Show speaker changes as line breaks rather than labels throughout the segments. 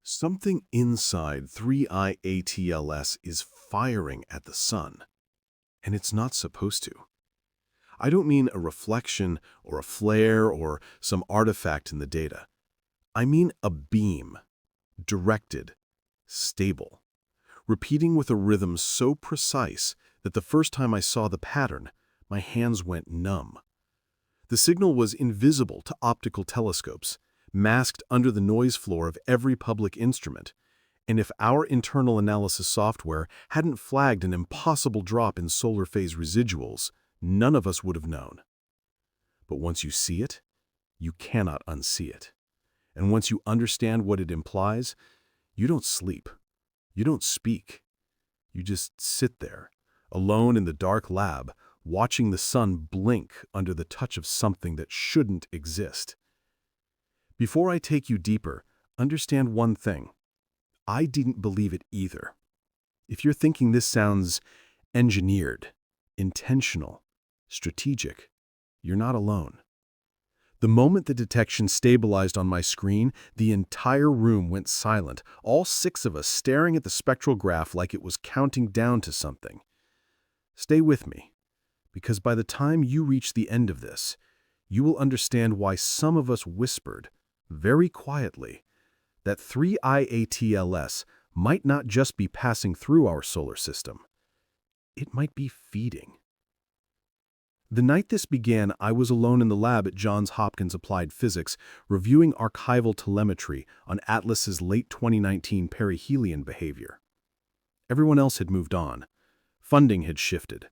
Something inside 3I-ATLS is firing at the sun, and it's not supposed to. I don't mean a reflection or a flare or some artifact in the data. I mean a beam, directed, stable, repeating with a rhythm so precise that the first time I saw the pattern, my hands went numb. The signal was invisible to optical telescopes, masked under the noise floor of every public instrument, and if our internal analysis software hadn't flagged an impossible drop in solar phase residuals, none of us would have known. But once you see it, you cannot unsee it. And once you understand what it implies, you don't sleep. You don't speak. You just sit there, alone in the dark lab, watching the sun blink under the touch of something that shouldn't exist. Before I take you deeper, understand one thing. I didn't believe it either. If you're thinking this sounds engineered, intentional, strategic, you're not alone. The moment the detection stabilized on my screen, the entire room went silent, all six of us staring at the spectral graph like it was counting down to something. Stay with me, because by the time you reach the end of this, you will understand why some of us whispered, very quietly, that 3I-ATLS might not just be passing through our solar system. It might be feeding. The night this began, I was alone in the lab at Johns Hopkins Applied Physics, reviewing archival telemetry on Atlas's late 2019 perihelion behavior. Everyone else had moved on. Funding had shifted.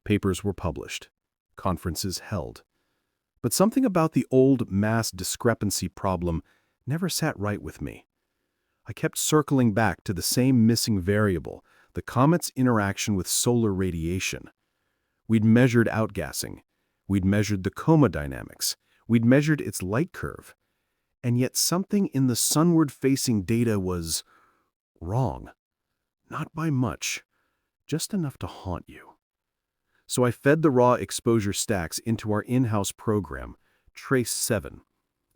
Papers were published. Conferences held. But something about the old mass discrepancy problem never sat right with me. I kept circling back to the same missing variable, the comet's interaction with solar radiation. We'd measured outgassing. We'd measured the coma dynamics. We'd measured its light curve. And yet something in the sunward-facing data was wrong. Not by much, just enough to haunt you. So I fed the raw exposure stacks into our in-house program, Trace 7,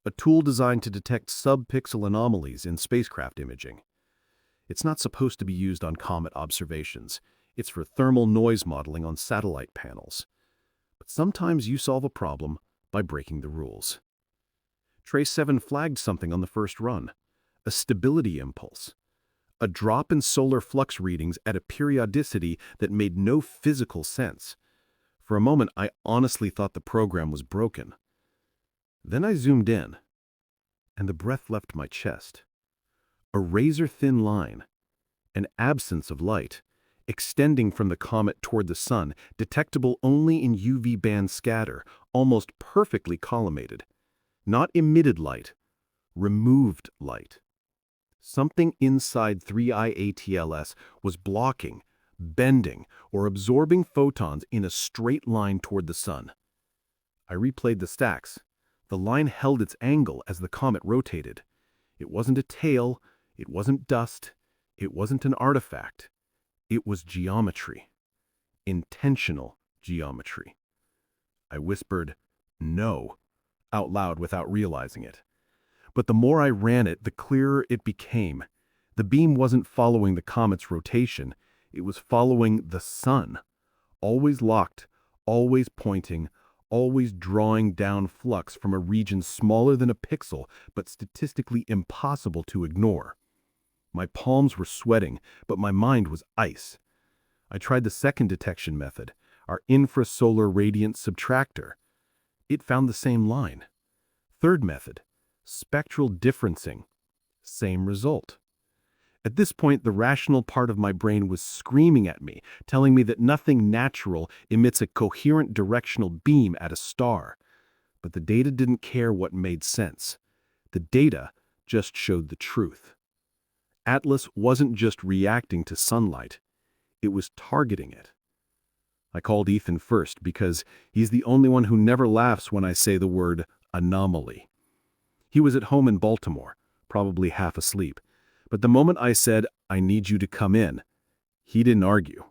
a tool designed to detect sub-pixel anomalies in spacecraft imaging. It's not supposed to be used on comet observations. It's for thermal noise modeling on satellite panels. But sometimes you solve a problem by breaking the rules. Trace 7 flagged something on the first run, a stability impulse, a drop in solar flux readings at a periodicity that made no physical sense. For a moment, I honestly thought the program was broken. Then I zoomed in, and the breath left my chest. A razor-thin line, an absence of light, extending from the comet toward the sun, detectable only in UV band scatter, almost perfectly collimated. Not emitted light, removed light. Something inside 3I-ATLS was blocking, bending, or absorbing photons in a straight line toward the sun. I replayed the stacks. The line held its angle as the comet rotated. It wasn't a tail, it wasn't dust, it wasn't an artifact. It was geometry. Intentional geometry. I whispered, "No," out loud without realizing it. But the more I ran it, the clearer it became. The beam wasn't following the comet's rotation. It was following the sun. Always locked, always pointing, always drawing down flux from a region smaller than a pixel, but statistically impossible to ignore. My palms were sweating, but my mind was ice. I tried the second detection method, our infrasolar radiance subtractor. It found the same line. Third method, spectral differencing. Same result. At this point, the rational part of my brain was screaming at me, telling me that nothing natural emits a coherent directional beam at a star. But the data didn't care what made sense. The data just showed the truth. Atlas wasn't just reacting to sunlight. It was targeting it. I called Ethan first because he's the only one who never laughs when I say the word anomaly. He was at home in Baltimore, probably half asleep. But the moment I said, "I need you to come in," he didn't argue.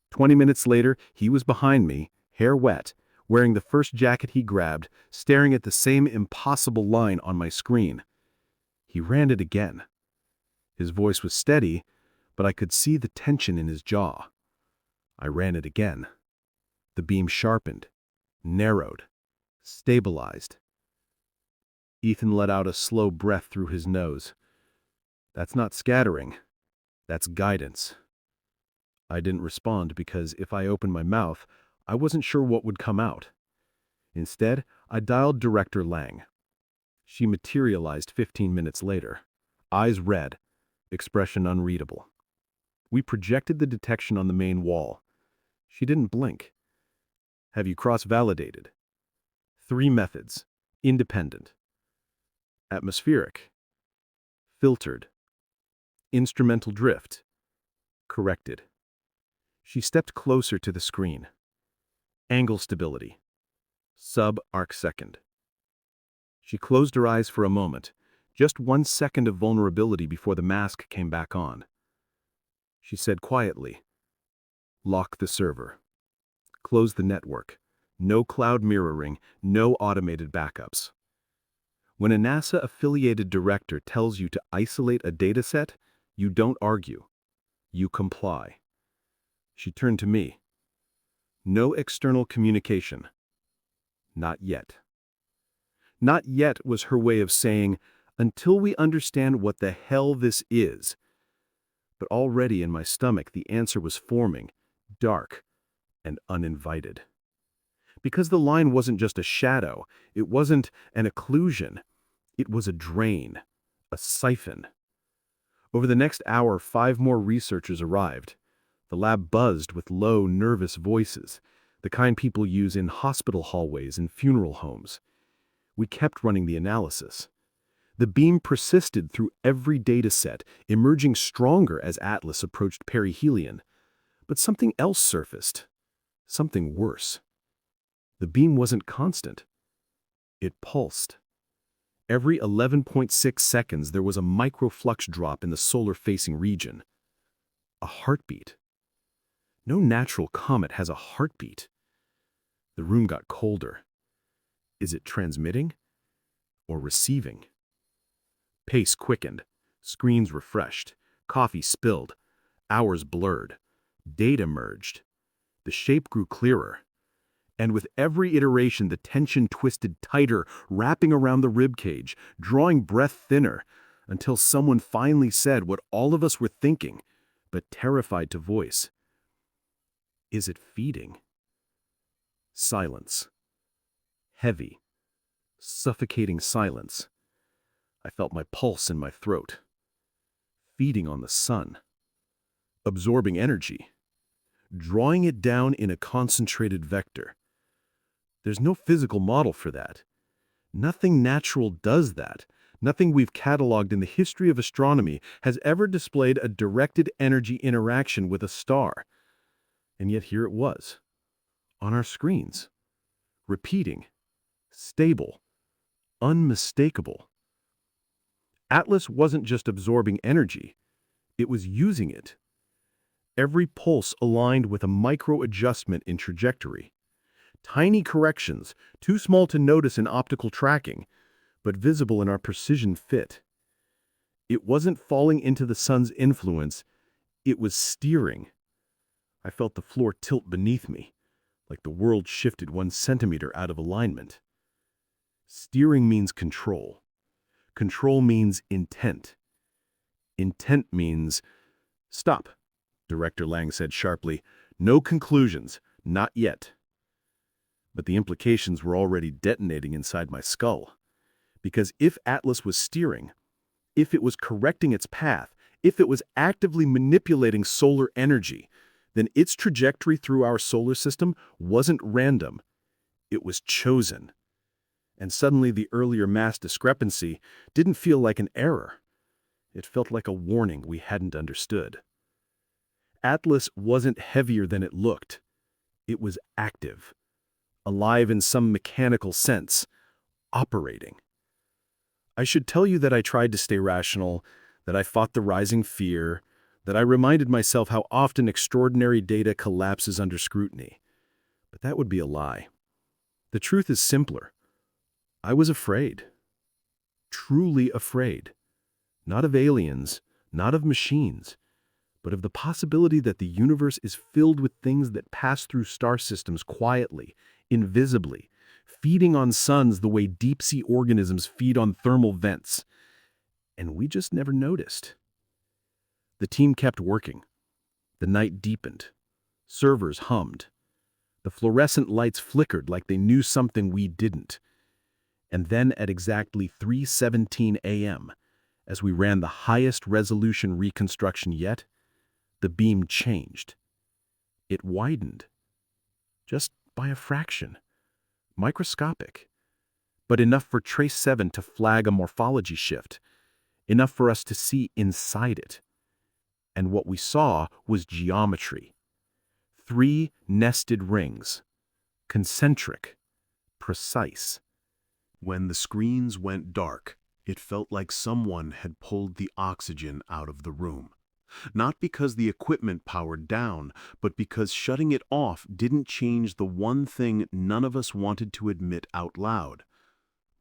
20 minutes later, he was behind me, hair wet, wearing the first jacket he grabbed, staring at the same impossible line on my screen. He ran it again. His voice was steady, but I could see the tension in his jaw. I ran it again. The beam sharpened, narrowed, stabilized. Ethan let out a slow breath through his nose. That's not scattering. That's guidance. I didn't respond because if I opened my mouth, I wasn't sure what would come out. Instead, I dialed Director Lang. She materialized 15 minutes later, eyes red, expression unreadable. We projected the detection on the main wall. She didn't blink. Have you cross-validated? 3 methods. Independent. Atmospheric. Filtered. Instrumental drift. Corrected. She stepped closer to the screen. Angle stability. Sub-arcsecond. She closed her eyes for a moment, just 1 second of vulnerability before the mask came back on. She said quietly, "Lock the server. Close the network. No cloud mirroring, no automated backups." When a NASA-affiliated director tells you to isolate a dataset, you don't argue. You comply. She turned to me. No external communication. Not yet. Not yet was her way of saying, until we understand what the hell this is. But already in my stomach the answer was forming, dark and uninvited. Because the line wasn't just a shadow, it wasn't an occlusion, it was a drain, a siphon. Over the next hour, 5 more researchers arrived. The lab buzzed with low, nervous voices, the kind people use in hospital hallways and funeral homes. We kept running the analysis. The beam persisted through every data set, emerging stronger as Atlas approached perihelion. But something else surfaced. Something worse. The beam wasn't constant. It pulsed. Every 11.6 seconds there was a microflux drop in the solar-facing region. A heartbeat. No natural comet has a heartbeat. The room got colder. Is it transmitting or receiving? Pace quickened, screens refreshed, coffee spilled, hours blurred, data merged. The shape grew clearer. And with every iteration the tension twisted tighter, wrapping around the ribcage, drawing breath thinner, until someone finally said what all of us were thinking, but terrified to voice. Is it feeding? Silence. Heavy, suffocating silence. I felt my pulse in my throat. Feeding on the sun. Absorbing energy. Drawing it down in a concentrated vector. There's no physical model for that. Nothing natural does that. Nothing we've cataloged in the history of astronomy has ever displayed a directed energy interaction with a star. And yet here it was, on our screens, repeating, stable, unmistakable. Atlas wasn't just absorbing energy, it was using it. Every pulse aligned with a micro-adjustment in trajectory. Tiny corrections, too small to notice in optical tracking, but visible in our precision fit. It wasn't falling into the sun's influence, it was steering. I felt the floor tilt beneath me, like the world shifted 1 centimeter out of alignment. Steering means control. Control means intent. Intent means, "Stop," Director Lang said sharply. "No conclusions, not yet." But the implications were already detonating inside my skull. Because if Atlas was steering, if it was correcting its path, if it was actively manipulating solar energy, then its trajectory through our solar system wasn't random. It was chosen. And suddenly the earlier mass discrepancy didn't feel like an error. It felt like a warning we hadn't understood. Atlas wasn't heavier than it looked. It was active. Alive in some mechanical sense, operating. I should tell you that I tried to stay rational, that I fought the rising fear, that I reminded myself how often extraordinary data collapses under scrutiny. But that would be a lie. The truth is simpler. I was afraid. Truly afraid. Not of aliens, not of machines, but of the possibility that the universe is filled with things that pass through star systems quietly, invisibly, feeding on suns the way deep-sea organisms feed on thermal vents. And we just never noticed. The team kept working. The night deepened. Servers hummed. The fluorescent lights flickered like they knew something we didn't. And then at exactly 3:17 a.m., as we ran the highest resolution reconstruction yet, the beam changed. It widened. Just by a fraction. Microscopic. But enough for Trace 7 to flag a morphology shift. Enough for us to see inside it. And what we saw was geometry. 3 nested rings. Concentric. Precise. When the screens went dark, it felt like someone had pulled the oxygen out of the room. Not because the equipment powered down, but because shutting it off didn't change the one thing none of us wanted to admit out loud.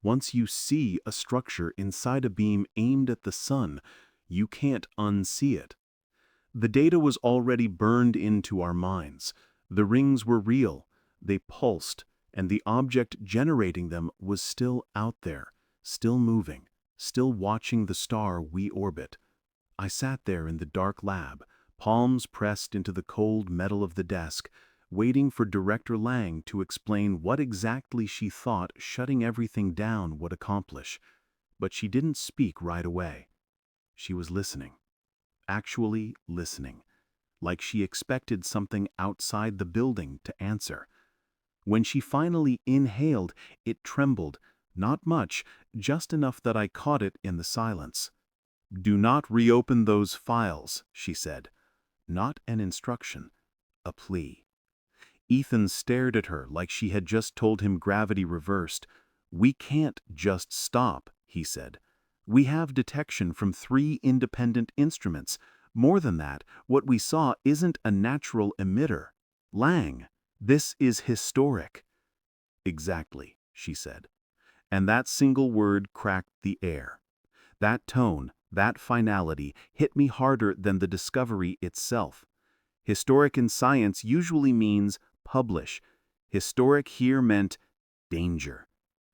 Once you see a structure inside a beam aimed at the sun, you can't unsee it. The data was already burned into our minds. The rings were real, they pulsed, and the object generating them was still out there, still moving, still watching the star we orbit. I sat there in the dark lab, palms pressed into the cold metal of the desk, waiting for Director Lang to explain what exactly she thought shutting everything down would accomplish. But she didn't speak right away. She was listening. Actually listening, like she expected something outside the building to answer. When she finally inhaled, it trembled, not much, just enough that I caught it in the silence. "Do not reopen those files," she said. Not an instruction, a plea. Ethan stared at her like she had just told him gravity reversed. "We can't just stop," he said. "We have detection from 3 independent instruments. More than that, what we saw isn't a natural emitter. Lang, this is historic." "Exactly," she said. And that single word cracked the air. That tone, that finality, hit me harder than the discovery itself. Historic in science usually means publish. Historic here meant danger.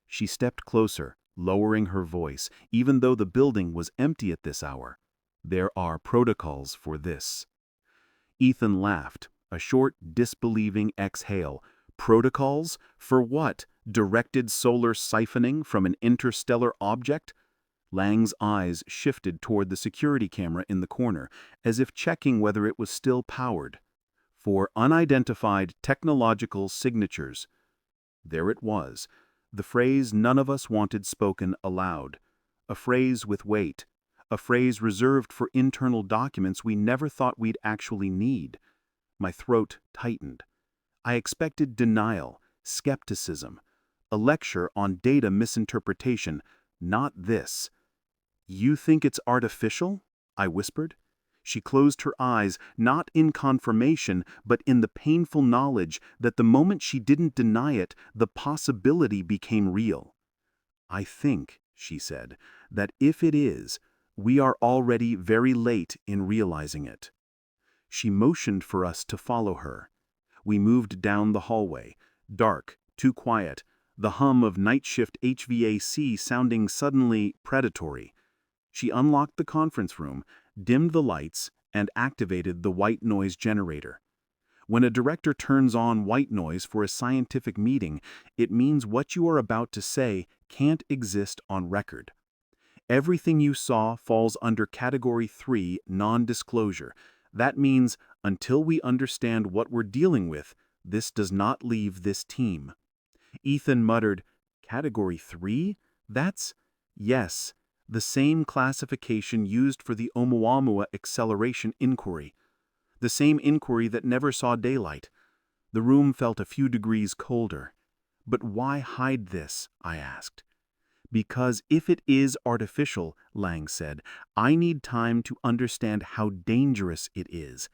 She stepped closer, lowering her voice, even though the building was empty at this hour. "There are protocols for this." Ethan laughed, a short, disbelieving exhale. "Protocols? For what? Directed solar siphoning from an interstellar object?" Lang's eyes shifted toward the security camera in the corner, as if checking whether it was still powered. "For unidentified technological signatures." There it was, the phrase none of us wanted spoken aloud. A phrase with weight. A phrase reserved for internal documents we never thought we'd actually need. My throat tightened. I expected denial, skepticism, a lecture on data misinterpretation, not this. "You think it's artificial?" I whispered. She closed her eyes, not in confirmation, but in the painful knowledge that the moment she didn't deny it, the possibility became real. "I think," she said, "that if it is, we are already very late in realizing it." She motioned for us to follow her. We moved down the hallway, dark, too quiet, the hum of night shift HVAC sounding suddenly predatory. She unlocked the conference room, dimmed the lights, and activated the white noise generator. When a director turns on white noise for a scientific meeting, it means what you are about to say can't exist on record. Everything you saw falls under Category 3, non-disclosure. That means, until we understand what we're dealing with, this does not leave this team. Ethan muttered, "Category 3? That's—" "Yes, the same classification used for the Oumuamua acceleration inquiry. The same inquiry that never saw daylight." The room felt a few degrees colder. "But why hide this?" I asked. "Because if it is artificial," Lang said, "I need time to understand how dangerous it is."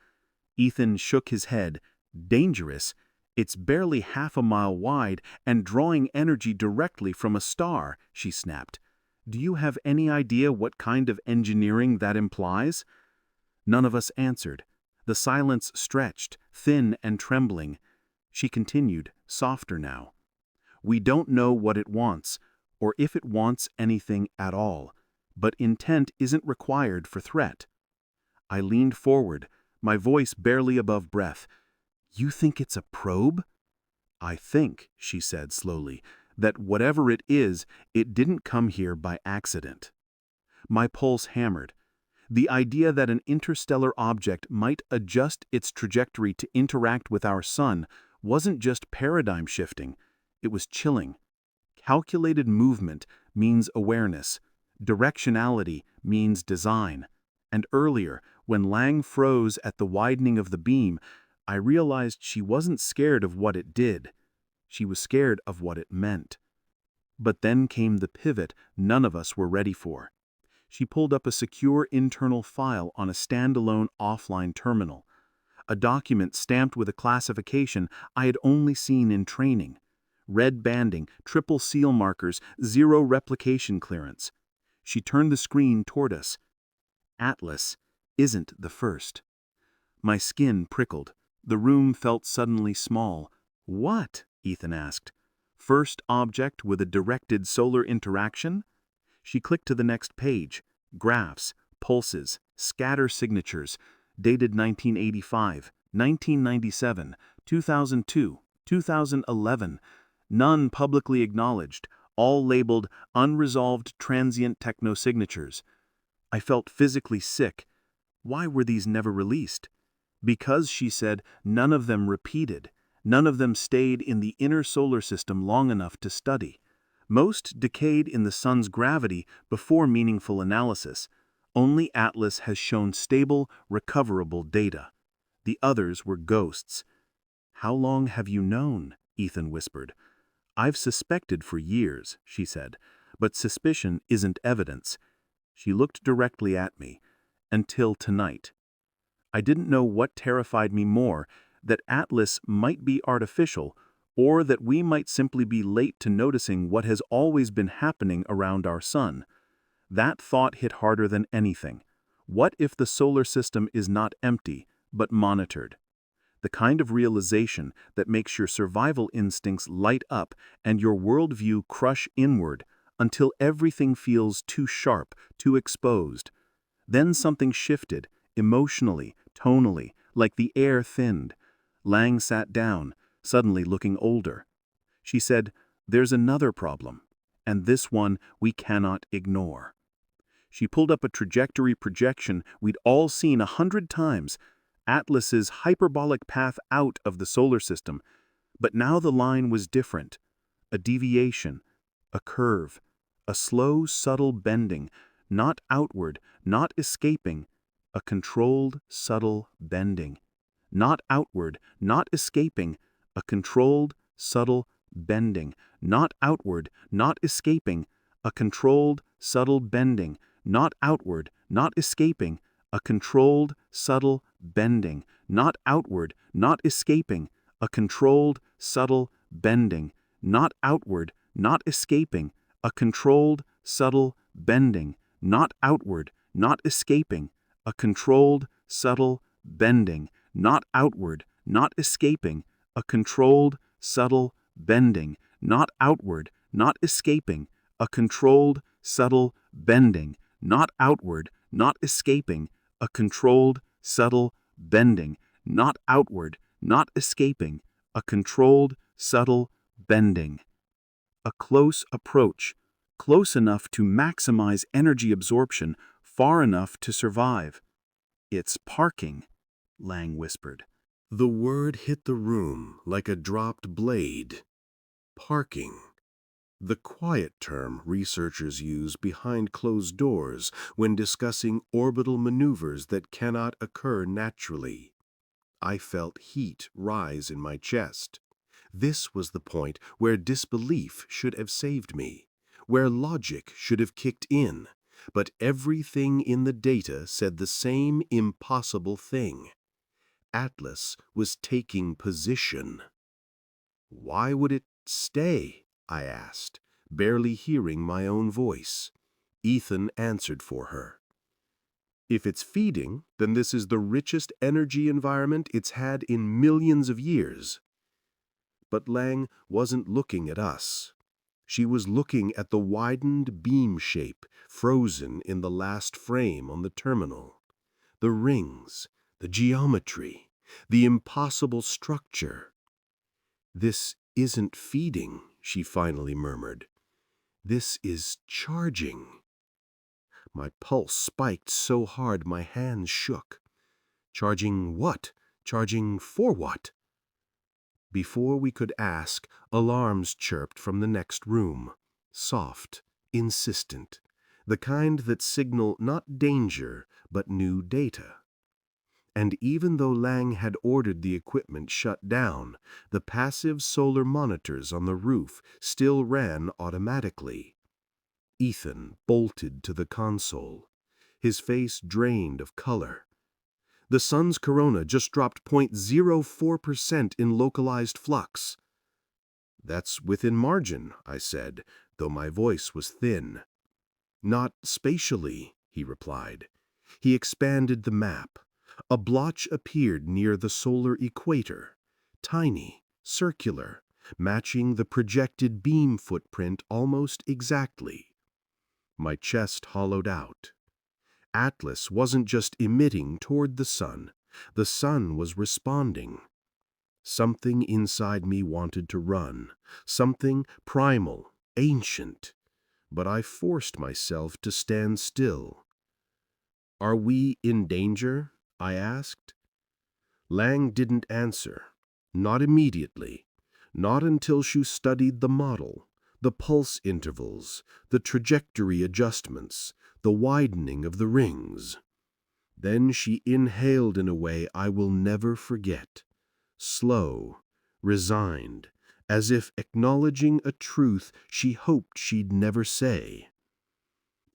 Ethan shook his head. "Dangerous? It's barely half a mile wide and drawing energy directly from a star," she snapped.
Do you have any idea what kind of engineering that implies? None of us answered. The silence stretched, thin and trembling. She continued, softer now. We don't know what it wants, or if it wants anything at all, but intent isn't required for threat. I leaned forward, my voice barely above breath. You think it's a probe? I think, she said slowly, that whatever it is, it didn't come here by accident. My pulse hammered. The idea that an interstellar object might adjust its trajectory to interact with our sun wasn't just paradigm shifting, it was chilling. Calculated movement means awareness. Directionality means design. And earlier, when Lang froze at the widening of the beam, I realized she wasn't scared of what it did. She was scared of what it meant. But then came the pivot none of us were ready for. She pulled up a secure internal file on a standalone offline terminal, a document stamped with a classification I had only seen in training. Red banding, triple seal markers, 0 replication clearance. She turned the screen toward us. Atlas isn't the first. My skin prickled. The room felt suddenly small. What? Ethan asked. First object with a directed solar interaction? She clicked to the next page. Graphs, pulses, scatter signatures, dated 1985, 1997, 2002, 2011. None publicly acknowledged, all labeled unresolved transient technosignatures. I felt physically sick. Why were these never released? Because, she said, none of them repeated. None of them stayed in the inner solar system long enough to study. Most decayed in the sun's gravity before meaningful analysis. Only Atlas has shown stable, recoverable data. The others were ghosts. How long have you known? Ethan whispered. I've suspected for years, she said, but suspicion isn't evidence. She looked directly at me. Until tonight. I didn't know what terrified me more, that Atlas might be artificial, or that we might simply be late to noticing what has always been happening around our sun. That thought hit harder than anything. What if the solar system is not empty, but monitored? The kind of realization that makes your survival instincts light up and your worldview crush inward until everything feels too sharp, too exposed. Then something shifted, emotionally, tonally, like the air thinned. Lang sat down, suddenly looking older. She said, "There's another problem, and this one we cannot ignore." She pulled up a trajectory projection we'd all seen 100 times, Atlas's hyperbolic path out of the solar system, but now the line was different. A deviation, a curve, a slow, subtle bending, not outward, not escaping, a controlled, subtle bending. Not outward, not escaping, a controlled, subtle bending. Not outward, not escaping, a controlled, subtle bending. Not outward, not escaping, a controlled, subtle bending. Not outward, not escaping, a controlled, subtle bending. Not outward, not escaping, a controlled, subtle bending. Not outward, not escaping, a controlled, subtle bending. Not outward, not escaping, a controlled, subtle bending. Not outward, not escaping, a controlled, subtle bending. Not outward, not escaping, a controlled, subtle bending. Not outward, not escaping, a controlled, subtle bending. A close approach, close enough to maximize energy absorption, far enough to survive. It's parking, Lang whispered.
The word hit the room like a dropped blade. Parking. The quiet term researchers use behind closed doors when discussing orbital maneuvers that cannot occur naturally. I felt heat rise in my chest. This was the point where disbelief should have saved me, where logic should have kicked in, but everything in the data said the same impossible thing. Atlas was taking position. Why would it stay? I asked, barely hearing my own voice. Ethan answered for her. If it's feeding, then this is the richest energy environment it's had in millions of years. But Lang wasn't looking at us. She was looking at the widened beam shape frozen in the last frame on the terminal. The rings, the geometry, the impossible structure. "This isn't feeding," she finally murmured. "This is charging." My pulse spiked so hard my hands shook. Charging what? Charging for what? Before we could ask, alarms chirped from the next room. Soft, insistent, the kind that signal not danger, but new data. And even though Lang had ordered the equipment shut down, the passive solar monitors on the roof still ran automatically. Ethan bolted to the console, his face drained of color. "The sun's corona just dropped 0.04% in localized flux." "That's within margin," I said, though my voice was thin. "Not spatially," he replied. He expanded the map. A blotch appeared near the solar equator, tiny, circular, matching the projected beam footprint almost exactly. My chest hollowed out. Atlas wasn't just emitting toward the sun was responding. Something inside me wanted to run, something primal, ancient, but I forced myself to stand still. "Are we in danger?" I asked. Lang didn't answer, not immediately, not until she studied the model, the pulse intervals, the trajectory adjustments, the widening of the rings. Then she inhaled in a way I will never forget, slow, resigned, as if acknowledging a truth she hoped she'd never say.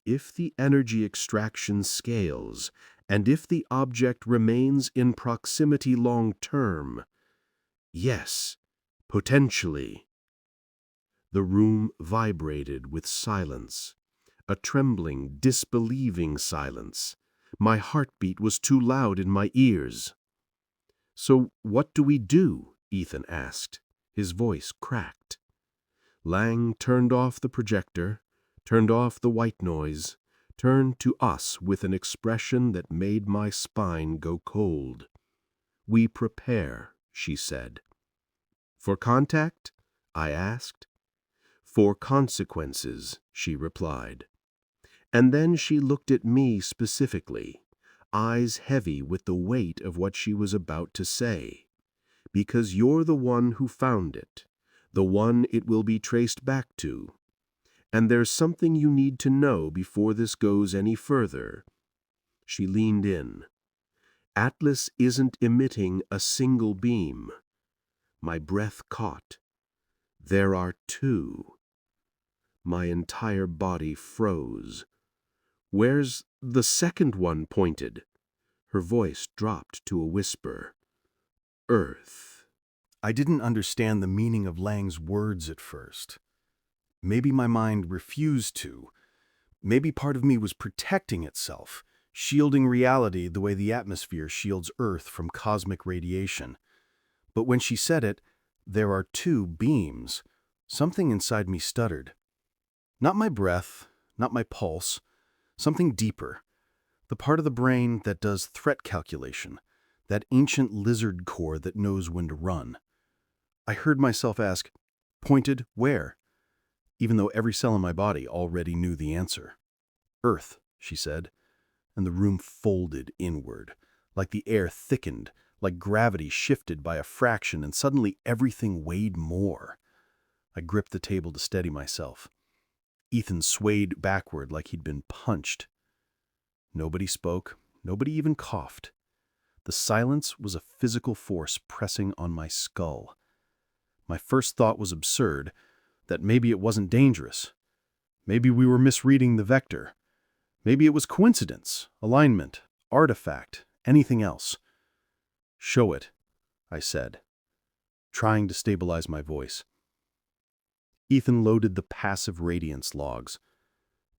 "If the energy extraction scales, and if the object remains in proximity long term, yes, potentially." The room vibrated with silence, a trembling, disbelieving silence. My heartbeat was too loud in my ears. "So what do we do?" Ethan asked. His voice cracked. Lang turned off the projector, turned off the white noise, turned to us with an expression that made my spine go cold. "We prepare," she said. "For contact?" I asked. "For consequences," she replied. And then she looked at me specifically, eyes heavy with the weight of what she was about to say. "Because you're the one who found it, the one it will be traced back to. And there's something you need to know before this goes any further." She leaned in. "Atlas isn't emitting a single beam." My breath caught. "There are two." My entire body froze. "Where's the second one pointed?" Her voice dropped to a whisper. "Earth." I didn't understand the meaning of Lang's words at first. Maybe my mind refused to. Maybe part of me was protecting itself, shielding reality the way the atmosphere shields Earth from cosmic radiation. But when she said it, "There are two beams," something inside me stuttered. Not my breath, not my pulse, something deeper. The part of the brain that does threat calculation, that ancient lizard core that knows when to run. I heard myself ask, "Pointed where?" Even though every cell in my body already knew the answer. "Earth," she said, and the room folded inward, like the air thickened, like gravity shifted by a fraction, and suddenly everything weighed more. I gripped the table to steady myself. Ethan swayed backward like he'd been punched. Nobody spoke, nobody even coughed. The silence was a physical force pressing on my skull. My first thought was absurd, that maybe it wasn't dangerous. Maybe we were misreading the vector. Maybe it was coincidence, alignment, artifact, anything else. "Show it," I said, trying to stabilize my voice. Ethan loaded the passive radiance logs.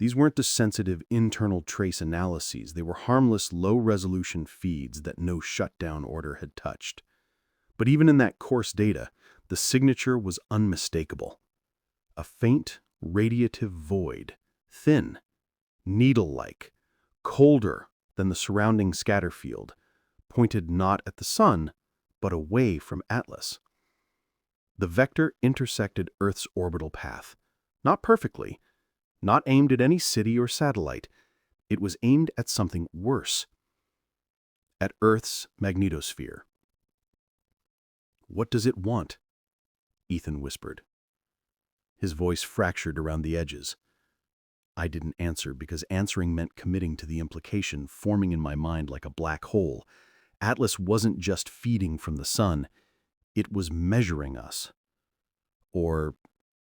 These weren't the sensitive internal trace analyses. They were harmless, low-resolution feeds that no shutdown order had touched. But even in that coarse data, the signature was unmistakable. A faint, radiative void, thin, needle-like, colder than the surrounding scatter field, pointed not at the sun, but away from Atlas. The vector intersected Earth's orbital path. Not perfectly, not aimed at any city or satellite. It was aimed at something worse. At Earth's magnetosphere. "What does it want?" Ethan whispered. His voice fractured around the edges. I didn't answer because answering meant committing to the implication forming in my mind like a black hole. Atlas wasn't just feeding from the sun. It was measuring us. Or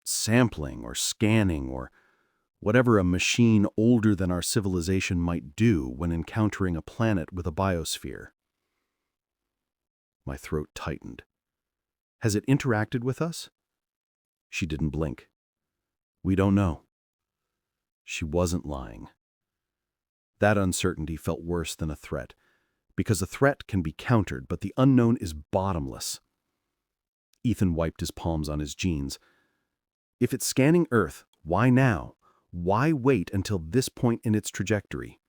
sampling, or scanning, or whatever a machine older than our civilization might do when encountering a planet with a biosphere. My throat tightened. Has it interacted with us? She didn't blink. We don't know. She wasn't lying. That uncertainty felt worse than a threat, because a threat can be countered, but the unknown is bottomless. Ethan wiped his palms on his jeans. If it's scanning Earth, why now? Why wait until this point in its trajectory?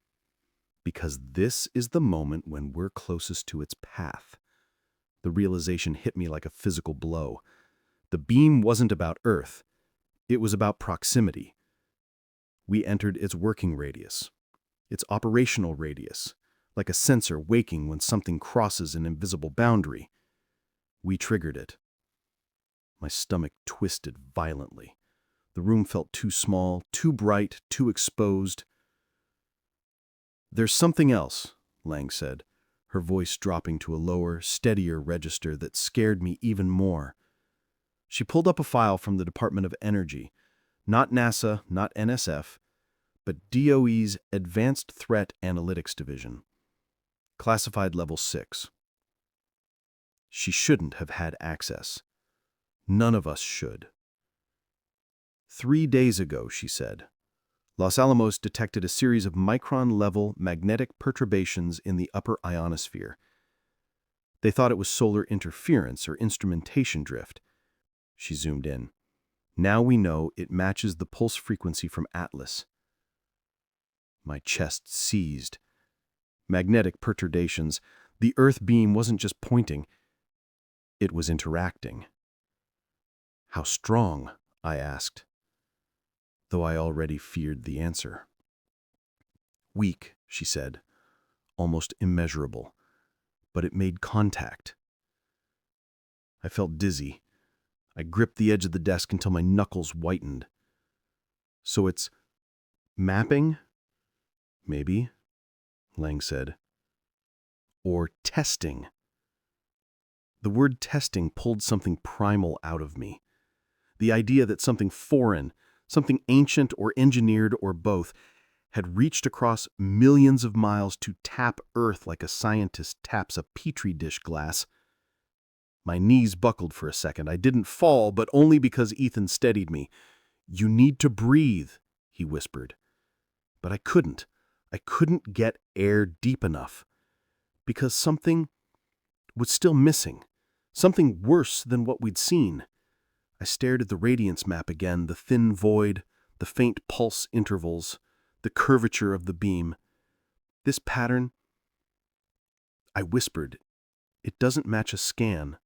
Because this is the moment when we're closest to its path. The realization hit me like a physical blow. The beam wasn't about Earth. It was about proximity. We entered its working radius, its operational radius, like a sensor waking when something crosses an invisible boundary. We triggered it. My stomach twisted violently. The room felt too small, too bright, too exposed. "There's something else," Lang said, her voice dropping to a lower, steadier register that scared me even more. She pulled up a file from the Department of Energy, not NASA, not NSF, but DOE's Advanced Threat Analytics Division. Classified Level 6. She shouldn't have had access. None of us should. 3 days ago, she said, Los Alamos detected a series of micron-level magnetic perturbations in the upper ionosphere. They thought it was solar interference or instrumentation drift. She zoomed in. Now we know it matches the pulse frequency from Atlas. My chest seized. Magnetic perturbations. The Earth beam wasn't just pointing. It was interacting. How strong? I asked, though I already feared the answer. Weak, she said, almost immeasurable, but it made contact. I felt dizzy. I gripped the edge of the desk until my knuckles whitened. So it's mapping? Maybe, Lang said. Or testing. The word testing pulled something primal out of me. The idea that something foreign, something ancient or engineered or both, had reached across millions of miles to tap Earth like a scientist taps a petri dish glass. My knees buckled for a second. I didn't fall, but only because Ethan steadied me. "You need to breathe," he whispered. But I couldn't. I couldn't get air deep enough. Because something was still missing. Something worse than what we'd seen. I stared at the radiance map again, the thin void, the faint pulse intervals, the curvature of the beam. This pattern, I whispered, it doesn't match a scan.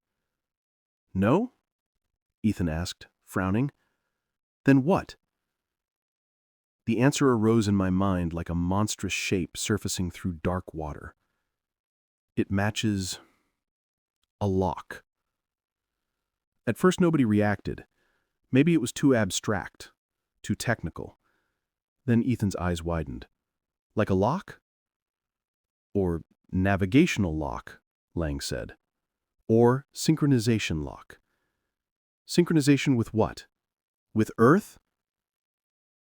No? Ethan asked, frowning. Then what? The answer arose in my mind like a monstrous shape surfacing through dark water. It matches a lock. At first nobody reacted. Maybe it was too abstract, too technical. Then Ethan's eyes widened. Like a lock? Or navigational lock, Lang said. Or synchronization lock. Synchronization with what? With Earth?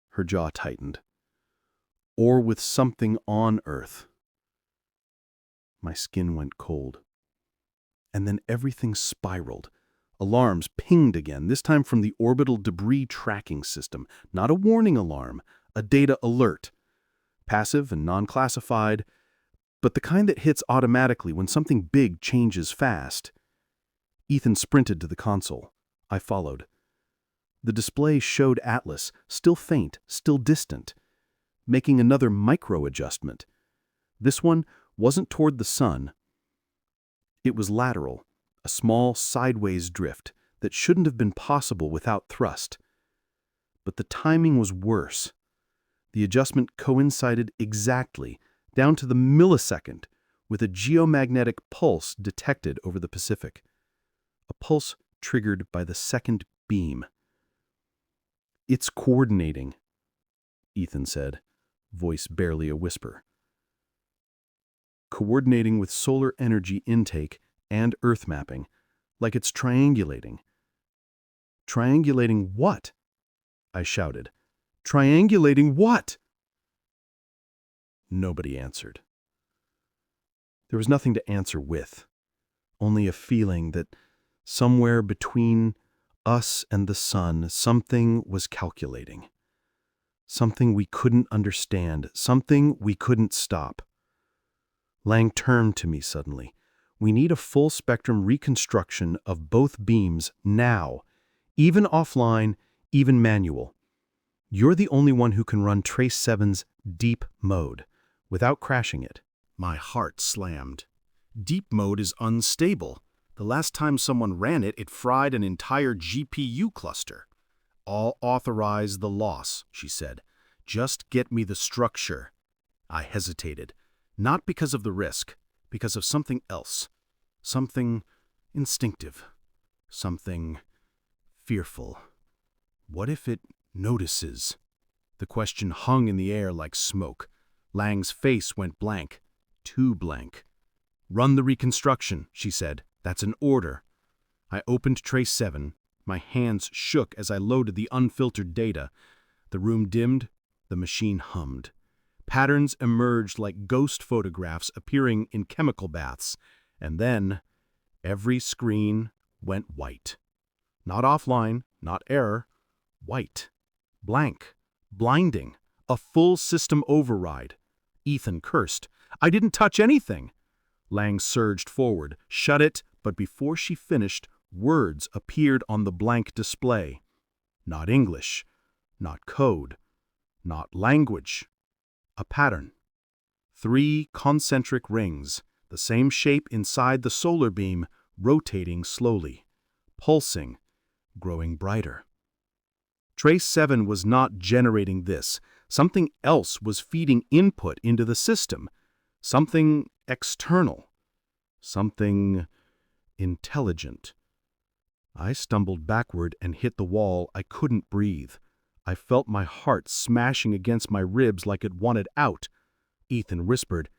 Her jaw tightened. Or with something on Earth. My skin went cold. And then everything spiraled. Alarms pinged again, this time from the orbital debris tracking system. Not a warning alarm, a data alert. Passive and non-classified, but the kind that hits automatically when something big changes fast. Ethan sprinted to the console. I followed. The display showed Atlas, still faint, still distant, making another micro-adjustment. This one wasn't toward the sun. It was lateral, a small sideways drift that shouldn't have been possible without thrust. But the timing was worse. The adjustment coincided exactly, down to the millisecond, with a geomagnetic pulse detected over the Pacific. A pulse triggered by the second beam. "It's coordinating," Ethan said, voice barely a whisper. "Coordinating with solar energy intake and Earth mapping, like it's triangulating." "Triangulating what?" I shouted. "Triangulating what?" Nobody answered. There was nothing to answer with, only a feeling that somewhere between us and the sun, something was calculating. Something we couldn't understand, something we couldn't stop. Lang turned to me suddenly. "We need a full-spectrum reconstruction of both beams now, even offline, even manual. You're the only one who can run Trace 7's deep mode without crashing it."
My heart slammed. Deep mode is unstable. The last time someone ran it, it fried an entire GPU cluster. "I'll authorize the loss," she said. "Just get me the structure." I hesitated, not because of the risk, because of something else. Something instinctive. Something fearful. What if it notices? The question hung in the air like smoke. Lang's face went blank. Too blank. "Run the reconstruction," she said. "That's an order." I opened Trace 7. My hands shook as I loaded the unfiltered data. The room dimmed. The machine hummed. Patterns emerged like ghost photographs appearing in chemical baths. And then, every screen went white. Not offline, not error. White. Blank. Blinding. A full system override. Ethan cursed. "I didn't touch anything." Lang surged forward. "Shut it," but before she finished, words appeared on the blank display. Not English. Not code. Not language. A pattern. 3 concentric rings, the same shape inside the solar beam, rotating slowly, pulsing, growing brighter. Trace 7 was not generating this. Something else was feeding input into the system. Something external. Something intelligent. I stumbled backward and hit the wall. I couldn't breathe. I felt my heart smashing against my ribs like it wanted out. Ethan whispered,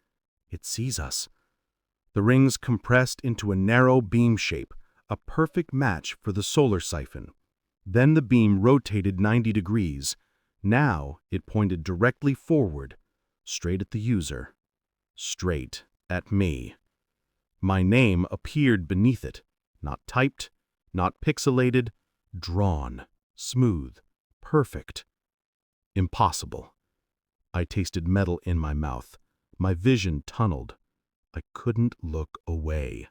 "It sees us." The rings compressed into a narrow beam shape, a perfect match for the solar siphon. Then the beam rotated 90 degrees. Now it pointed directly forward, straight at the user. Straight at me. My name appeared beneath it, not typed, not pixelated, drawn, smooth, perfect. Impossible. I tasted metal in my mouth. My vision tunneled. I couldn't look away.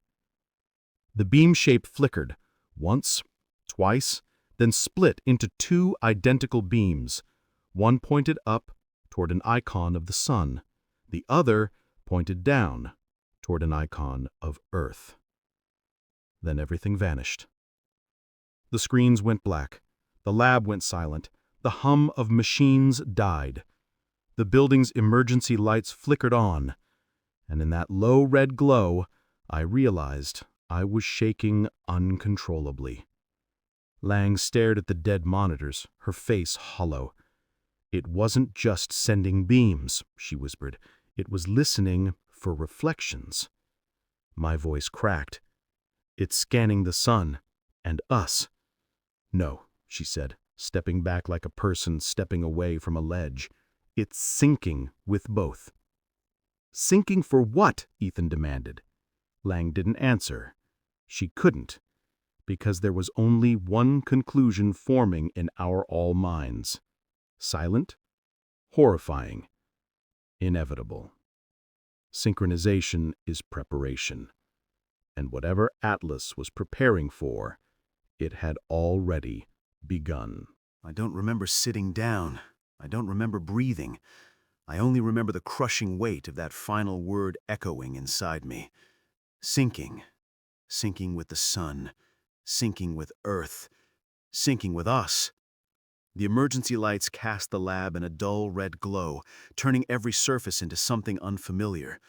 The beam shape flickered, once, twice, then split into 2 identical beams. One pointed up toward an icon of the sun. The other pointed down toward an icon of Earth. Then everything vanished. The screens went black. The lab went silent. The hum of machines died. The building's emergency lights flickered on. And in that low red glow, I realized I was shaking uncontrollably. Lang stared at the dead monitors, her face hollow. "It wasn't just sending beams," she whispered. "It was listening for reflections." My voice cracked. "It's scanning the sun and us." "No," she said, stepping back like a person stepping away from a ledge. "It's syncing with both." "Syncing for what?" Ethan demanded. Lang didn't answer. She couldn't, because there was only one conclusion forming in our all minds. Silent, Horrifying. Inevitable. Synchronization is preparation. And whatever Atlas was preparing for, it had already begun.
I don't remember sitting down. I don't remember breathing. I only remember the crushing weight of that final word echoing inside me. Sinking. Sinking with the sun. Sinking with Earth. Sinking with us. The emergency lights cast the lab in a dull red glow, turning every surface into something unfamiliar.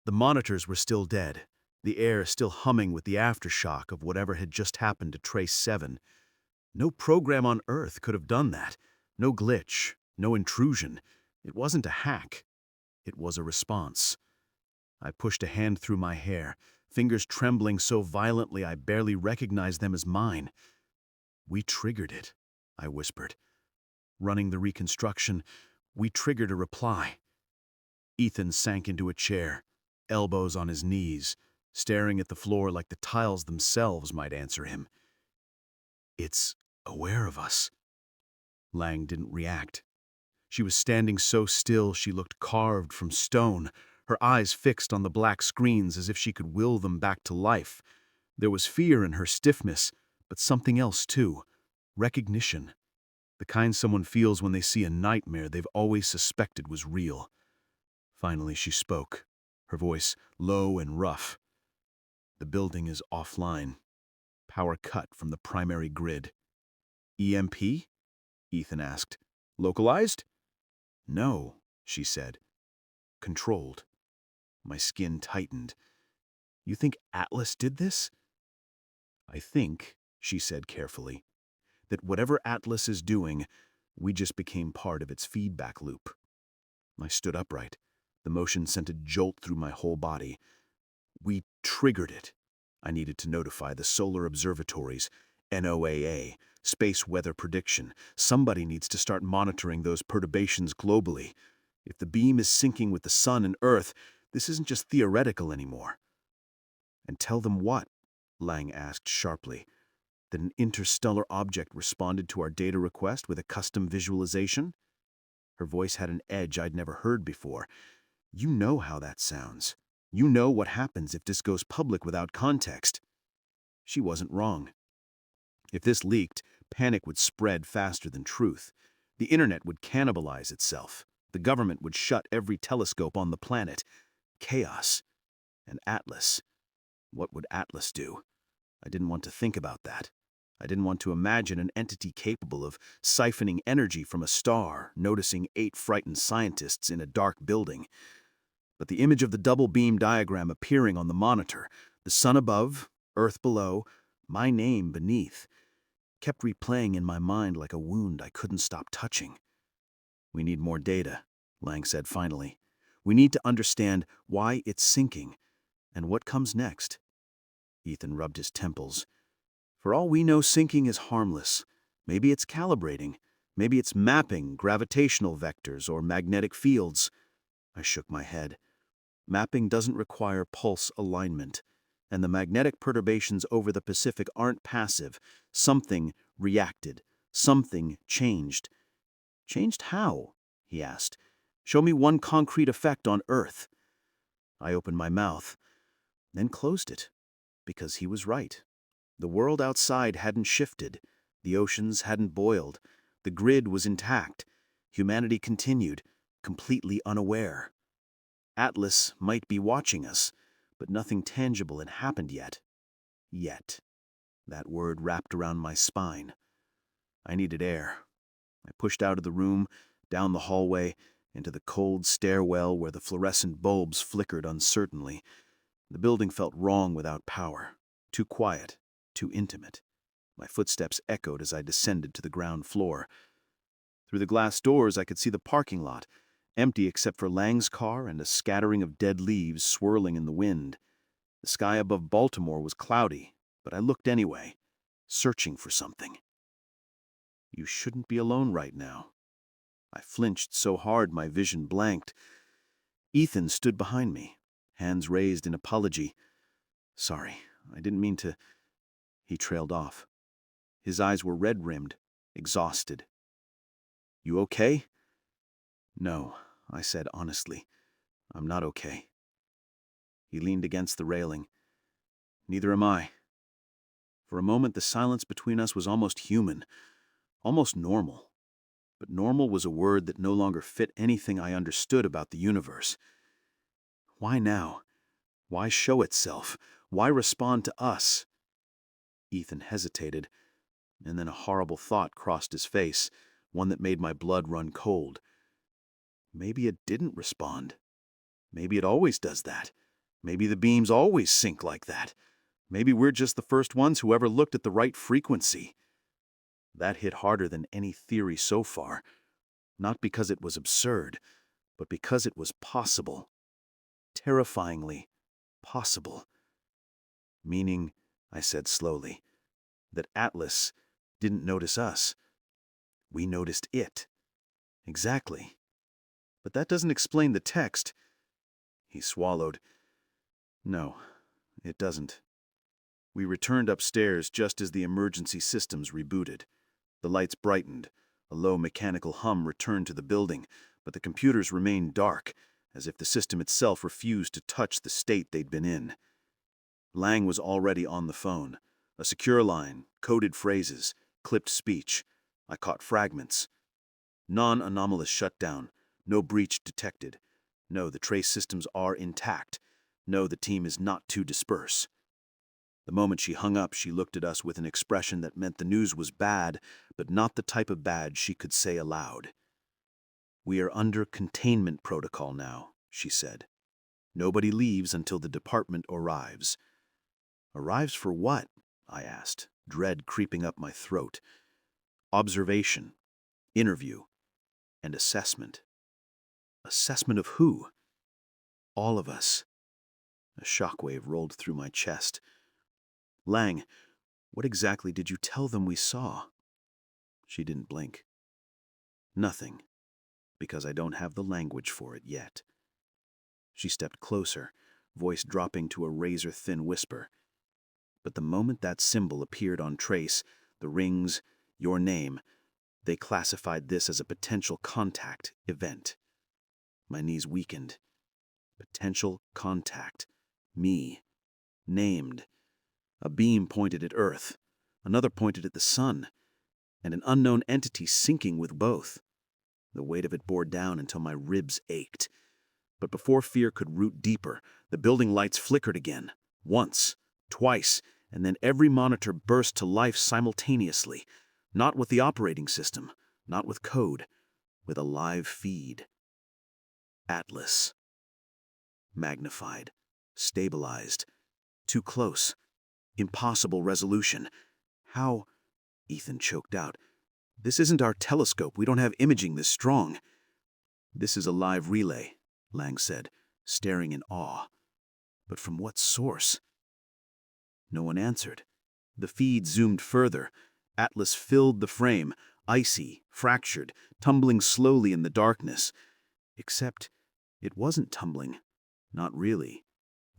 The monitors were still dead, the air still humming with the aftershock of whatever had just happened to Trace 7. No program on Earth could have done that. No glitch, no intrusion. It wasn't a hack. It was a response. I pushed a hand through my hair, fingers trembling so violently I barely recognized them as mine. "We triggered it," I whispered. Running the reconstruction, we triggered a reply. Ethan sank into a chair, elbows on his knees, staring at the floor like the tiles themselves might answer him. "It's aware of us." Lang didn't react. She was standing so still she looked carved from stone, her eyes fixed on the black screens as if she could will them back to life. There was fear in her stiffness, but something else too. Recognition. The kind someone feels when they see a nightmare they've always suspected was real. Finally she spoke, her voice low and rough. "The building is offline. Power cut from the primary grid." "EMP?" Ethan asked. "Localized?" "No," she said. "Controlled." My skin tightened. "You think Atlas did this?" "I think," she said carefully, "that whatever Atlas is doing, we just became part of its feedback loop." I stood upright. The motion sent a jolt through my whole body. "We triggered it." I needed to notify the solar observatories, NOAA, Space Weather Prediction. Somebody needs to start monitoring those perturbations globally. If the beam is syncing with the sun and Earth, this isn't just theoretical anymore. "And tell them what?" Lang asked sharply. "That an interstellar object responded to our data request with a custom visualization?" Her voice had an edge I'd never heard before. "You know how that sounds. You know what happens if this goes public without context." She wasn't wrong. If this leaked, panic would spread faster than truth. The internet would cannibalize itself. The government would shut every telescope on the planet. Chaos. And Atlas. What would Atlas do? I didn't want to think about that. I didn't want to imagine an entity capable of siphoning energy from a star, noticing 8 frightened scientists in a dark building. But the image of the double beam diagram appearing on the monitor, the sun above, Earth below, my name beneath, kept replaying in my mind like a wound I couldn't stop touching. "We need more data," Lang said finally. "We need to understand why it's sinking and what comes next." Ethan rubbed his temples. "For all we know, sinking is harmless. Maybe it's calibrating. Maybe it's mapping gravitational vectors or magnetic fields." I shook my head. "Mapping doesn't require pulse alignment. And the magnetic perturbations over the Pacific aren't passive. Something reacted. Something changed." "Changed how?" he asked. "Show me one concrete effect on Earth." I opened my mouth, then closed it, because he was right. The world outside hadn't shifted. The oceans hadn't boiled. The grid was intact. Humanity continued, completely unaware. Atlas might be watching us, but nothing tangible had happened yet. Yet. That word wrapped around my spine. I needed air. I pushed out of the room, down the hallway, into the cold stairwell where the fluorescent bulbs flickered uncertainly. The building felt wrong without power. Too quiet, too intimate. My footsteps echoed as I descended to the ground floor. Through the glass doors I could see the parking lot, empty except for Lang's car and a scattering of dead leaves swirling in the wind. The sky above Baltimore was cloudy, but I looked anyway, searching for something. "You shouldn't be alone right now." I flinched so hard my vision blanked. Ethan stood behind me, hands raised in apology. "Sorry, I didn't mean to—" He trailed off. His eyes were red-rimmed, exhausted. "You okay?" No, I said honestly. I'm not okay. He leaned against the railing. Neither am I. For a moment, the silence between us was almost human, almost normal. But normal was a word that no longer fit anything I understood about the universe. Why now? Why show itself? Why respond to us? Ethan hesitated, and then a horrible thought crossed his face, one that made my blood run cold. Maybe it didn't respond. Maybe it always does that. Maybe the beams always sync like that. Maybe we're just the first ones who ever looked at the right frequency. That hit harder than any theory so far, not because it was absurd, but because it was possible. Terrifyingly possible. Meaning, I said slowly, that Atlas didn't notice us. We noticed it. Exactly. But that doesn't explain the text. He swallowed. No, it doesn't. We returned upstairs just as the emergency systems rebooted. The lights brightened. A low mechanical hum returned to the building, but the computers remained dark, as if the system itself refused to touch the state they'd been in. Lang was already on the phone. A secure line, coded phrases, clipped speech. I caught fragments. Non-anomalous shutdown. No breach detected. No, the trace systems are intact. No, the team is not to disperse. The moment she hung up, she looked at us with an expression that meant the news was bad, but not the type of bad she could say aloud. We are under containment protocol now, she said. Nobody leaves until the department arrives. Arrives for what? I asked, dread creeping up my throat. Observation, interview, and assessment. Assessment of who? All of us. A shockwave rolled through my chest. Lang, what exactly did you tell them we saw? She didn't blink. Nothing, because I don't have the language for it yet. She stepped closer, voice dropping to a razor-thin whisper. But the moment that symbol appeared on Trace, the rings, your name, they classified this as a potential contact event. My knees weakened. Potential contact. Me. Named. A beam pointed at Earth. Another pointed at the sun. And an unknown entity syncing with both. The weight of it bore down until my ribs ached. But before fear could root deeper, the building lights flickered again. Once. Twice. And then every monitor burst to life simultaneously. Not with the operating system. Not with code. With a live feed. Atlas. Magnified. Stabilized. Too close. Impossible resolution. How? Ethan choked out. This isn't our telescope. We don't have imaging this strong. This is a live relay, Lang said, staring in awe. But from what source? No one answered. The feed zoomed further. Atlas filled the frame, icy, fractured, tumbling slowly in the darkness. Except it wasn't tumbling. Not really.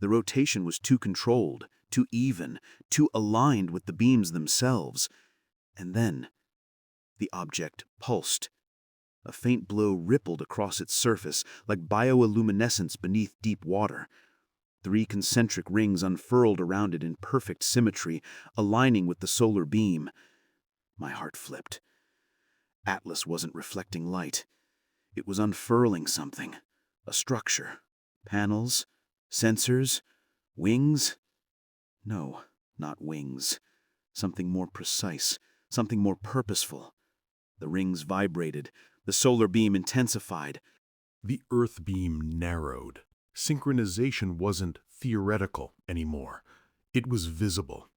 The rotation was too controlled, too even, too aligned with the beams themselves. And then, the object pulsed. A faint glow rippled across its surface, like bioluminescence beneath deep water. 3 concentric rings unfurled around it in perfect symmetry, aligning with the solar beam. My heart flipped. Atlas wasn't reflecting light. It was unfurling something. A structure. Panels. Sensors. Wings. No, not wings. Something more precise. Something more purposeful. The rings vibrated. The solar beam intensified.
The Earth beam narrowed. Synchronization wasn't theoretical anymore. It was visible.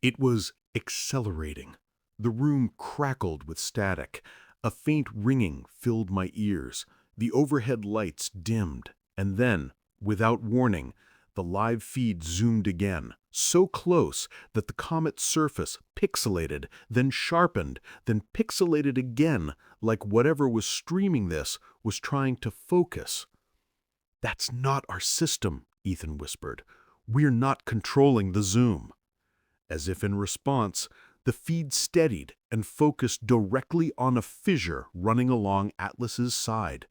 It was accelerating. The room crackled with static. A faint ringing filled my ears. The overhead lights dimmed. And then, without warning, the live feed zoomed again, so close that the comet's surface pixelated, then sharpened, then pixelated again, like whatever was streaming this was trying to focus. "That's not our system," Ethan whispered. "We're not controlling the zoom." As if in response, the feed steadied and focused directly on a fissure running along Atlas's side.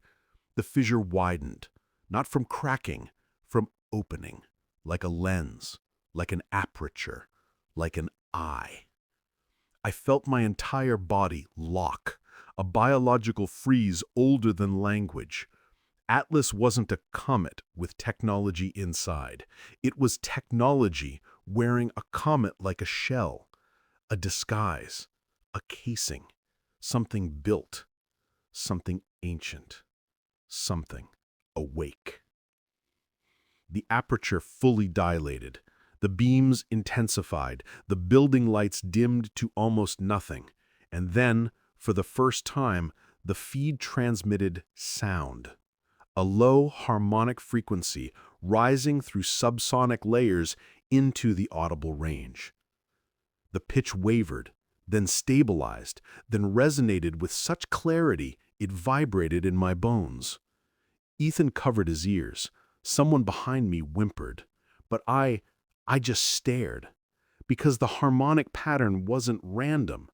The fissure widened, not from cracking, from opening, like a lens, like an aperture, like an eye. I felt my entire body lock, a biological freeze older than language. Atlas wasn't a comet with technology inside. It was technology wearing a comet like a shell, a disguise, a casing, something built, something ancient, something awake. The aperture fully dilated, the beams intensified, the building lights dimmed to almost nothing, and then, for the first time, the feed transmitted sound. A low harmonic frequency rising through subsonic layers into the audible range. The pitch wavered, then stabilized, then resonated with such clarity it vibrated in my bones. Ethan covered his ears. Someone behind me whimpered, but I just stared, because the harmonic pattern wasn't random.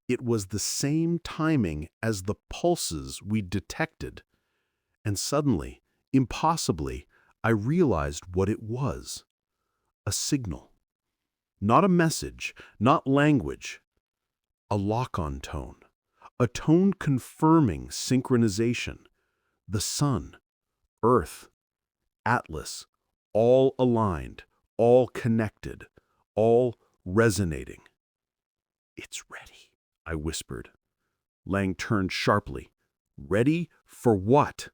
It was the same timing as the pulses we detected. And suddenly, impossibly, I realized what it was. A signal. Not a message, not language. A lock-on tone. A tone confirming synchronization. The sun, Earth, Atlas, all aligned, all connected, all resonating. "It's ready," I whispered. Lang turned sharply. "Ready for what?"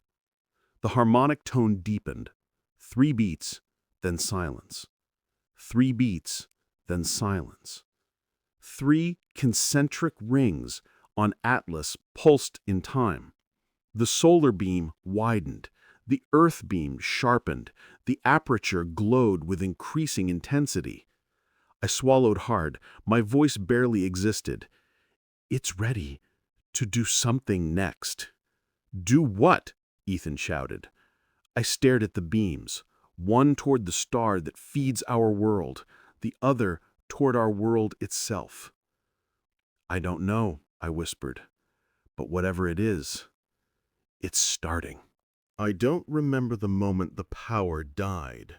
The harmonic tone deepened. 3 beats, then silence. 3 beats, then silence. 3 concentric rings on Atlas pulsed in time. The solar beam widened. The earth beam sharpened. The aperture glowed with increasing intensity. I swallowed hard. My voice barely existed. "It's ready to do something next." "Do what?" Ethan shouted. I stared at the beams, one toward the star that feeds our world, the other toward our world itself. "I don't know," I whispered, "but whatever it is, it's starting." I don't remember the moment the power died.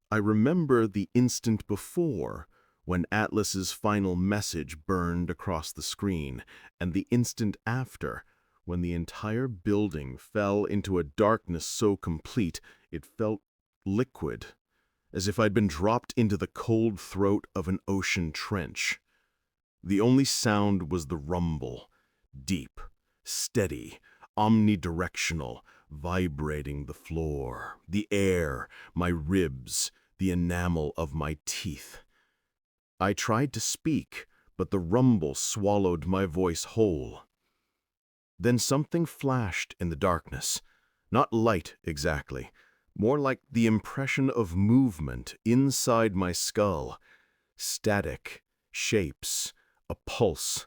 I remember the instant before, when Atlas's final message burned across the screen, and the instant after, when the entire building fell into a darkness so complete it felt liquid, as if I'd been dropped into the cold throat of an ocean trench. The only sound was the rumble, deep, steady, omnidirectional, vibrating the floor, the air, my ribs, the enamel of my teeth. I tried to speak, but the rumble swallowed my voice whole. Then something flashed in the darkness. Not light exactly, more like the impression of movement inside my skull. Static, shapes, a pulse,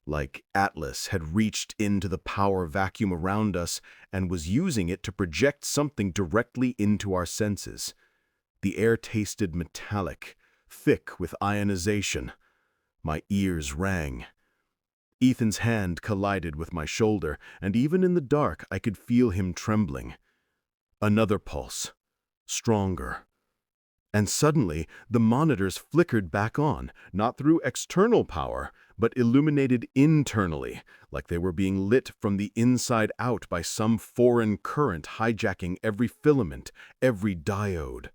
like Atlas had reached into the power vacuum around us and was using it to project something directly into our senses. The air tasted metallic, thick with ionization. My ears rang. Ethan's hand collided with my shoulder, and even in the dark I could feel him trembling. Another pulse, stronger. And suddenly the monitors flickered back on, not through external power, but illuminated internally, like they were being lit from the inside out by some foreign current hijacking every filament, every diode.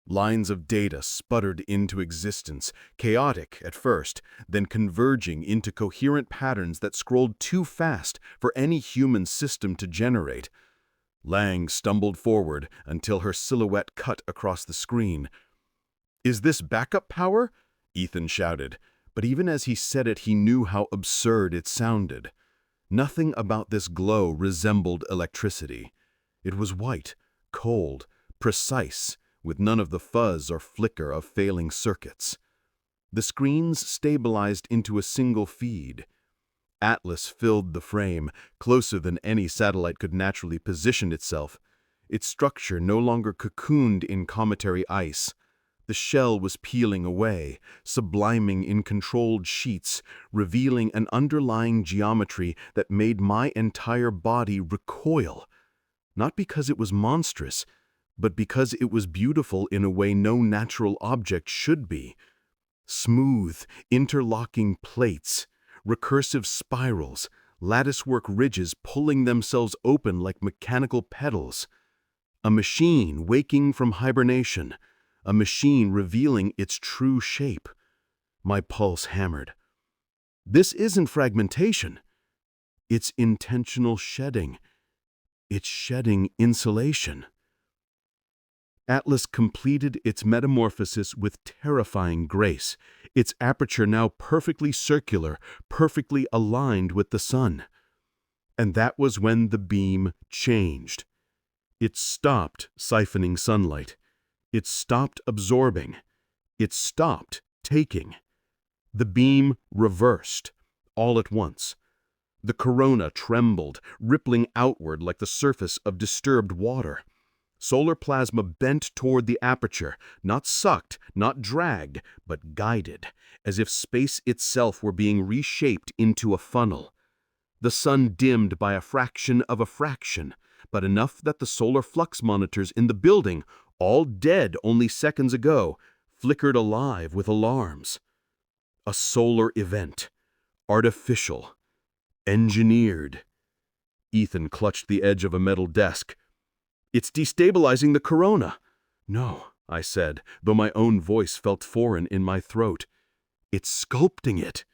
Lines of data sputtered into existence, chaotic at first, then converging into coherent patterns that scrolled too fast for any human system to generate. Lang stumbled forward until her silhouette cut across the screen. "Is this backup power?" Ethan shouted, but even as he said it, he knew how absurd it sounded. Nothing about this glow resembled electricity. It was white, cold, precise, with none of the fuzz or flicker of failing circuits. The screens stabilized into a single feed. Atlas filled the frame, closer than any satellite could naturally position itself. Its structure no longer cocooned in cometary ice. The shell was peeling away, subliming in controlled sheets, revealing an underlying geometry that made my entire body recoil. Not because it was monstrous, but because it was beautiful in a way no natural object should be. Smooth, interlocking plates, recursive spirals, latticework ridges pulling themselves open like mechanical pedals. A machine waking from hibernation, a machine revealing its true shape. My pulse hammered. This isn't fragmentation. It's intentional shedding. It's shedding insulation. Atlas completed its metamorphosis with terrifying grace, its aperture now perfectly circular, perfectly aligned with the sun. And that was when the beam changed. It stopped siphoning sunlight. It stopped absorbing. It stopped taking. The beam reversed, all at once. The corona trembled, rippling outward like the surface of disturbed water. Solar plasma bent toward the aperture, not sucked, not dragged, but guided, as if space itself were being reshaped into a funnel. The sun dimmed by a fraction of a fraction, but enough that the solar flux monitors in the building, all dead only seconds ago, flickered alive with alarms. A solar event. Artificial. Engineered. Ethan clutched the edge of a metal desk. It's destabilizing the corona. No, I said, though my own voice felt foreign in my throat. It's sculpting it.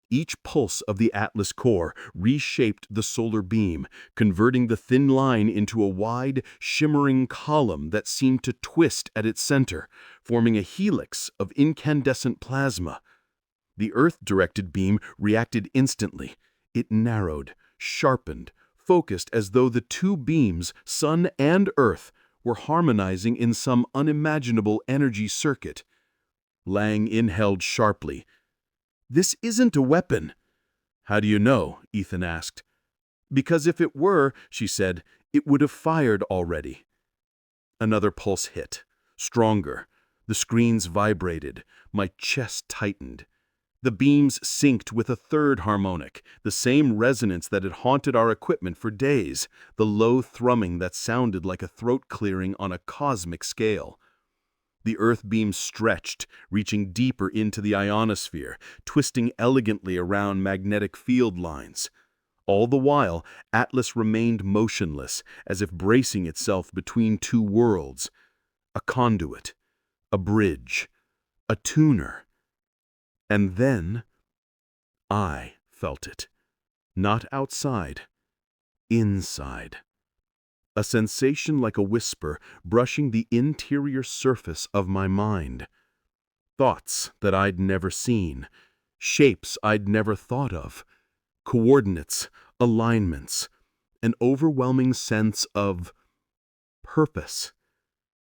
Each pulse of the Atlas core reshaped the solar beam, converting the thin line into a wide, shimmering column that seemed to twist at its center, forming a helix of incandescent plasma. The Earth-directed beam reacted instantly. It narrowed, sharpened, focused as though the two beams, sun and Earth, were harmonizing in some unimaginable energy circuit. Lang inhaled sharply. This isn't a weapon. How do you know? Ethan asked. Because if it were, she said, it would have fired already. Another pulse hit. Stronger. The screens vibrated. My chest tightened. The beams synced with a third harmonic, the same resonance that had haunted our equipment for days, the low thrumming that sounded like a throat clearing on a cosmic scale. The Earth beam stretched, reaching deeper into the ionosphere, twisting elegantly around magnetic field lines. All the while, Atlas remained motionless, as if bracing itself between two worlds. A conduit, a bridge, a tuner. And then, I felt it. Not outside, inside. A sensation like a whisper brushing the interior surface of my mind. Thoughts that I'd never seen, shapes I'd never thought of, coordinates, alignments, an overwhelming sense of purpose.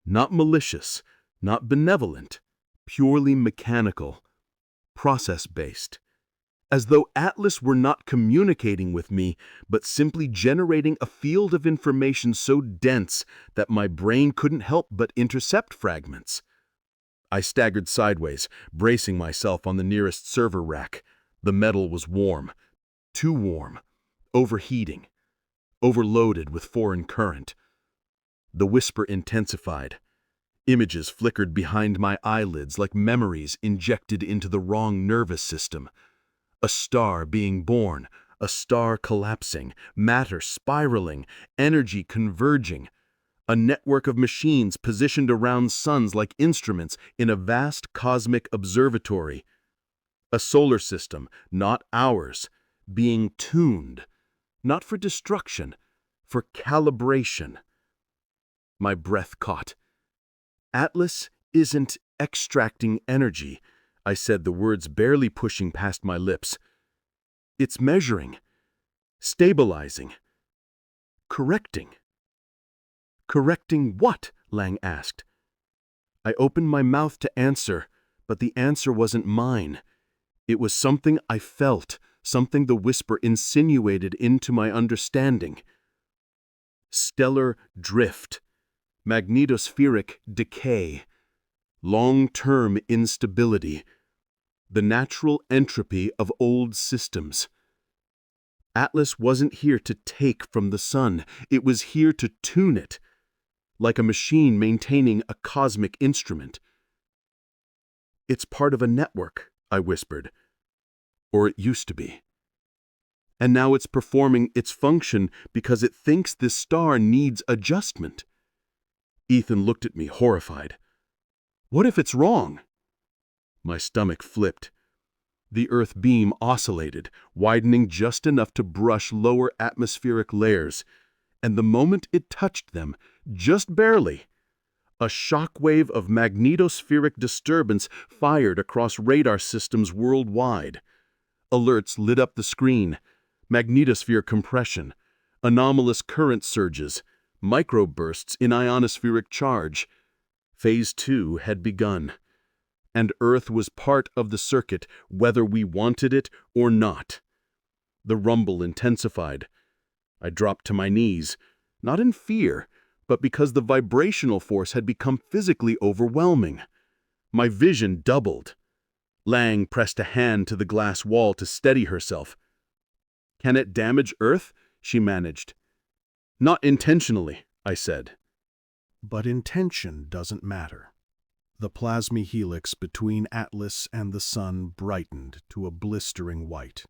Not malicious, not benevolent, purely mechanical, process-based. As though Atlas were not communicating with me, but simply generating a field of information so dense that my brain couldn't help but intercept fragments. I staggered sideways, bracing myself on the nearest server rack. The metal was warm. Too warm. Overheating. Overloaded with foreign current. The whisper intensified. Images flickered behind my eyelids like memories injected into the wrong nervous system. A star being born, a star collapsing, matter spiraling, energy converging. A network of machines positioned around suns like instruments in a vast cosmic observatory. A solar system, not ours, being tuned, not for destruction, for calibration. My breath caught. Atlas isn't extracting energy, I said, the words barely pushing past my lips. It's measuring, stabilizing, correcting. Correcting what? Lang asked. I opened my mouth to answer, but the answer wasn't mine. It was something I felt, something the whisper insinuated into my understanding. Stellar drift, magnetospheric decay, long-term instability, the natural entropy of old systems.
Atlas wasn't here to take from the sun. It was here to tune it, like a machine maintaining a cosmic instrument. "It's part of a network," I whispered. "Or it used to be. And now it's performing its function because it thinks this star needs adjustment." Ethan looked at me, horrified. "What if it's wrong?" My stomach flipped. The Earth beam oscillated, widening just enough to brush lower atmospheric layers, and the moment it touched them, just barely, a shock wave of magnetospheric disturbance fired across radar systems worldwide. Alerts lit up the screen: magnetosphere compression, anomalous current surges, microbursts in ionospheric charge. Phase 2 had begun, and Earth was part of the circuit, whether we wanted it or not. The rumble intensified. I dropped to my knees, not in fear, but because the vibrational force had become physically overwhelming. My vision doubled. Lang pressed a hand to the glass wall to steady herself. "Can it damage Earth?" she managed. "Not intentionally," I said.
But intention doesn't matter. The plasma helix between Atlas and the sun brightened to a blistering white.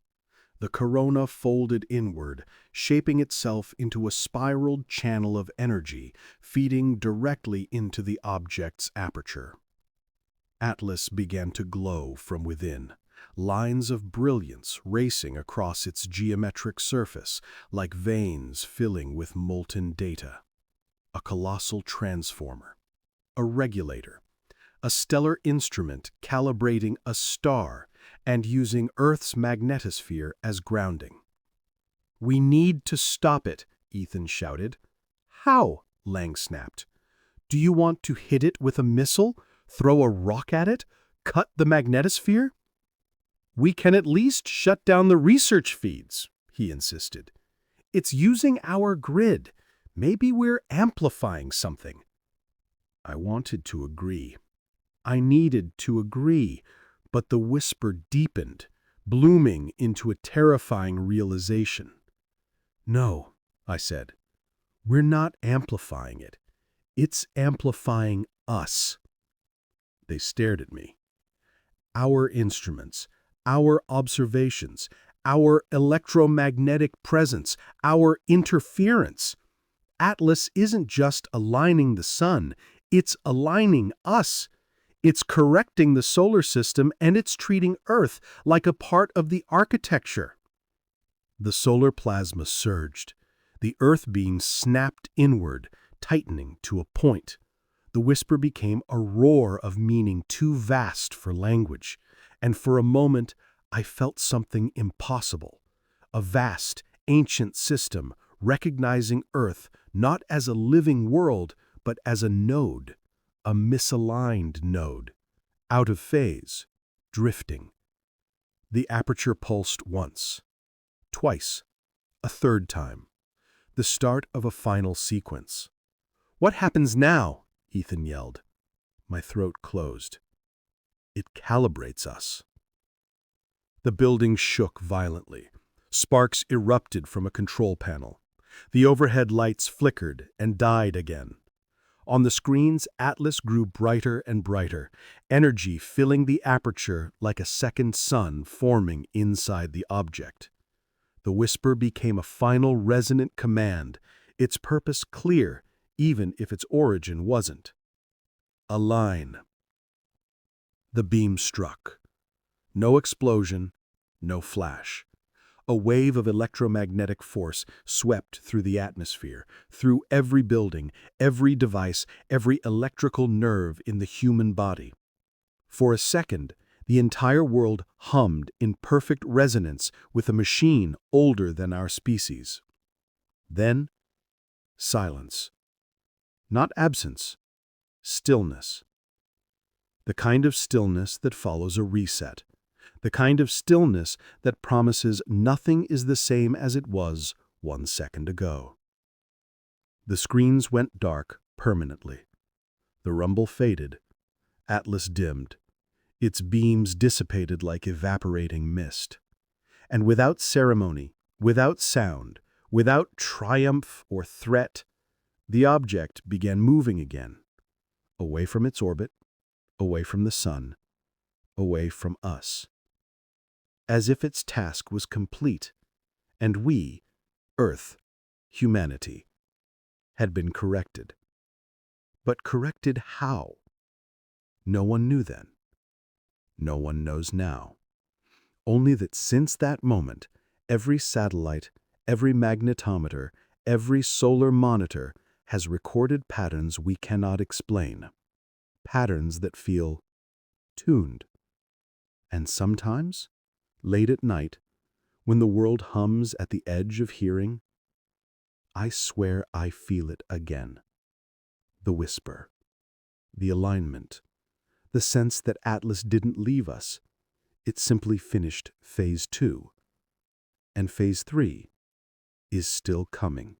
The corona folded inward, shaping itself into a spiraled channel of energy, feeding directly into the object's aperture. Atlas began to glow from within, lines of brilliance racing across its geometric surface like veins filling with molten data. A colossal transformer, a regulator, a stellar instrument calibrating a star and using Earth's magnetosphere as grounding. "We need to stop it," Ethan shouted. "How?" Lang snapped. "Do you want to hit it with a missile, throw a rock at it, cut the magnetosphere?" "We can at least shut down the research feeds," he insisted. "It's using our grid. Maybe we're amplifying something." I wanted to agree. I needed to agree, but the whisper deepened, blooming into a terrifying realization. "No," I said. "We're not amplifying it. It's amplifying us." They stared at me. Our instruments, our observations, our electromagnetic presence, our interference. Atlas isn't just aligning the sun, it's aligning us. It's correcting the solar system, and it's treating Earth like a part of the architecture. The solar plasma surged. The Earth beam snapped inward, tightening to a point. The whisper became a roar of meaning too vast for language, and for a moment I felt something impossible. A vast, ancient system recognizing Earth not as a living world, but as a node. A misaligned node, out of phase, drifting. The aperture pulsed once, twice, a third time. The start of a final sequence. "What happens now?" Ethan yelled. My throat closed. "It calibrates us." The building shook violently. Sparks erupted from a control panel. The overhead lights flickered and died again. On the screens, Atlas grew brighter and brighter, energy filling the aperture like a second sun forming inside the object. The whisper became a final resonant command, its purpose clear, even if its origin wasn't. "Align." The beam struck. No explosion, no flash. A wave of electromagnetic force swept through the atmosphere, through every building, every device, every electrical nerve in the human body. For a second, the entire world hummed in perfect resonance with a machine older than our species. Then, silence. Not absence, stillness. The kind of stillness that follows a reset. The kind of stillness that promises nothing is the same as it was 1 second ago. The screens went dark permanently. The rumble faded. Atlas dimmed. Its beams dissipated like evaporating mist. And without ceremony, Without sound, without triumph or threat, the object began moving again, away from its orbit, away from the sun, away from us. As if its task was complete, and we, Earth, humanity, had been corrected. But corrected how? No one knew then. No one knows now. Only that since that moment, every satellite, every magnetometer, every solar monitor has recorded patterns we cannot explain. Patterns that feel tuned. And sometimes, late at night, when the world hums at the edge of hearing, I swear I feel it again. The whisper, the alignment, the sense that Atlas didn't leave us. It simply finished Phase 2. And Phase 3 is still coming.